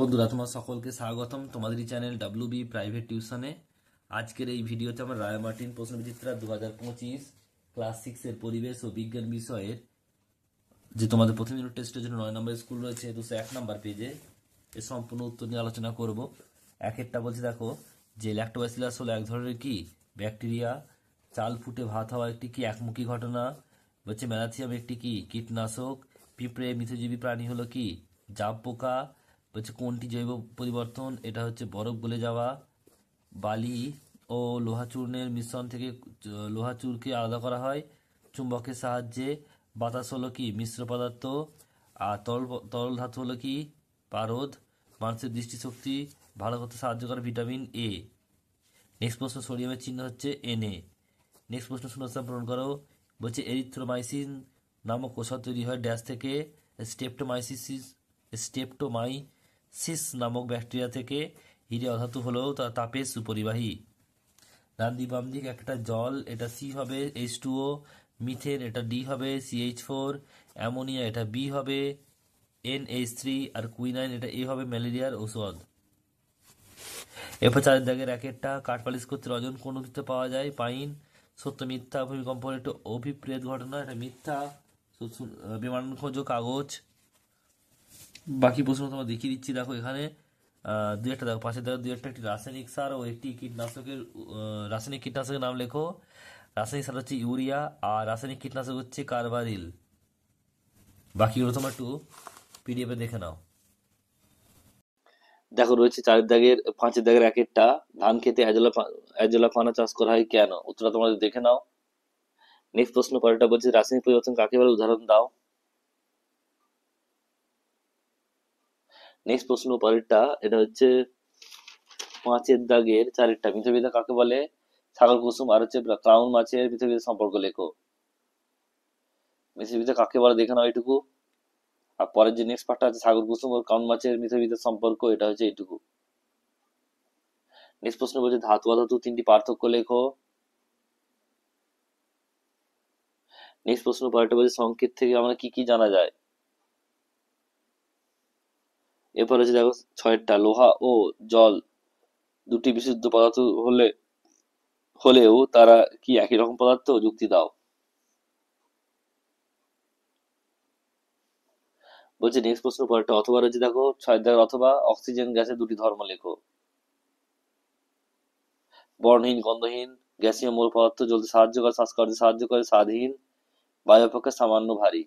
বন্ধুরা, তোমার সকলকে স্বাগতম তোমাদের চ্যানেল WB প্রাইভেট টিউশনে। আজকের এই ভিডিওতে আমরা রায় মার্টিন প্রশ্নবিচিত্রা 2025 ক্লাস 6 এর পরিবেশ ও বিজ্ঞান বিষয়ের যে তোমাদের প্রথম ইউনিট টেস্টের জন্য 9 নম্বরের স্কুল রয়েছে 201 নম্বর পেজে এর সম্পূর্ণ উত্তর নিয়ে আলোচনা করব। একটা বলছে দেখো যে ল্যাক্টোব্যাসিলাস হলো এক ধরনের কি ব্যাকটেরিয়া, চাল ফুটে ভাত হওয়া একটি কি একমুখী ঘটনা, বলছে ম্যালাথিয়াম একটি কি কীটনাশক, পিঁপড়ে মিথজীবী প্রাণী হলো কি জাব পোকা, বলছে কোনটি জৈব পরিবর্তন, এটা হচ্ছে বরফ গলে যাওয়া, বালি ও লোহা চূর্ণের মিশ্রণ থেকে লোহা চূড়কে আলাদা করা হয় চুম্বকের সাহায্যে, বাতাস হলো কি মিশ্র পদার্থ, আর তরল ধাতু হলো কি পারদ, মানুষের দৃষ্টিশক্তি ভালো করতে সাহায্য করে ভিটামিন এ। নেক্সট প্রশ্ন, সোডিয়ামের চিহ্ন হচ্ছে Na। নেক্সট প্রশ্ন শূন্যস্থান পূরণ করো। বলছে এরিথ্রোমাইসিন নামক ওষুধ তৈরি হয় ড্যাশ থেকে, স্টেপটোমাইসিস নামক ব্যাকটেরিয়া থেকে, হিরে অধাতু হলেও তা তাপের সুপরিবাহী। ডান দিক বাম দিক একটা জল, এটা সি হবে H2O, মিথেন এটা ডি হবে CH4, অ্যামোনিয়া এটা বি হবে NH3, আর কুইনাইন এটা এ হবে ম্যালেরিয়ার ঔষধ। এরপর চারের দাগের একটা কাঠপালিশ করতে রজন কোন উদ্ভিদে পাওয়া যায়, পাইন। সত্য মিথ্যা, ভূমিকম্প হলো একটা অভিপ্রেত ঘটনা, এটা মিথ্যা। বিমান খোঁজো কাগজ। বাকি প্রশ্ন তোমার দেখিয়ে দিচ্ছি, দেখো এখানে দুই একটা দেখো পাশে দেখো দুই একটা একটি রাসায়নিক সার ও একটি রাসায়নিক কীটনাশকের নাম লেখো। রাসায়নিক সার হচ্ছে ইউরিয়া আর রাসায়নিক কীটনাশক হচ্ছে কার্বারিল। বাকিগুলো তোমার একটু PDF এ দেখে নাও। দেখো রয়েছে পাঁচের দাগের একটা ধান খেতে অ্যাজোলা পানা চাষ করা হয় কেন, উত্তরটা তোমাদের দেখে নাও। নেক্সট প্রশ্ন পরেরটা বলছে রাসায়নিক পরিবর্তন কাকে বলে, উদাহরণ দাও। নেক্সট প্রশ্ন পরেরটা, এটা হচ্ছে পাঁচের দাগের চারেরটা মিথ্যাবিদা কাকে বলে, সাগর কুসুম আর হচ্ছে ক্রাউন মাছের মিথ্যাবিদা সম্পর্ক লেখো। মিথ্যাবিদা কাকে বলে দেখে নাও এইটুকু। আর পরের যে নেক্সট পার্টটা আছে সাগর কুসুম ও ক্রাউন মাছের মিথ্যাবিদার সম্পর্ক, এটা হচ্ছে এইটুকু। নেক্সট প্রশ্ন বলছে ধাতু অধাতু তিনটি পার্থক্য লেখো। নেক্সট প্রশ্ন পরেরটা বলছে সংকেত থেকে আমরা কি কি জানা যায়। এরপর হচ্ছে দেখো ছয়েরটা লোহা ও জল দুটি বিশুদ্ধ পদার্থ হলেও তারা কি একই রকম পদার্থ, যুক্তি দাও। বলছে নেক্সট প্রশ্ন পরেরটা অথবা রয়েছে দেখো ছয়ের দাগের অথবা অক্সিজেন গ্যাসের দুটি ধর্ম লেখো। বর্ণহীন গন্ধহীন গ্যাসীয় মূল পদার্থ জ্বলতে সাহায্য করে, শ্বাসকর্তে সাহায্য করে, স্বাদহীন বায়ু অপেক্ষা সামান্য ভারী।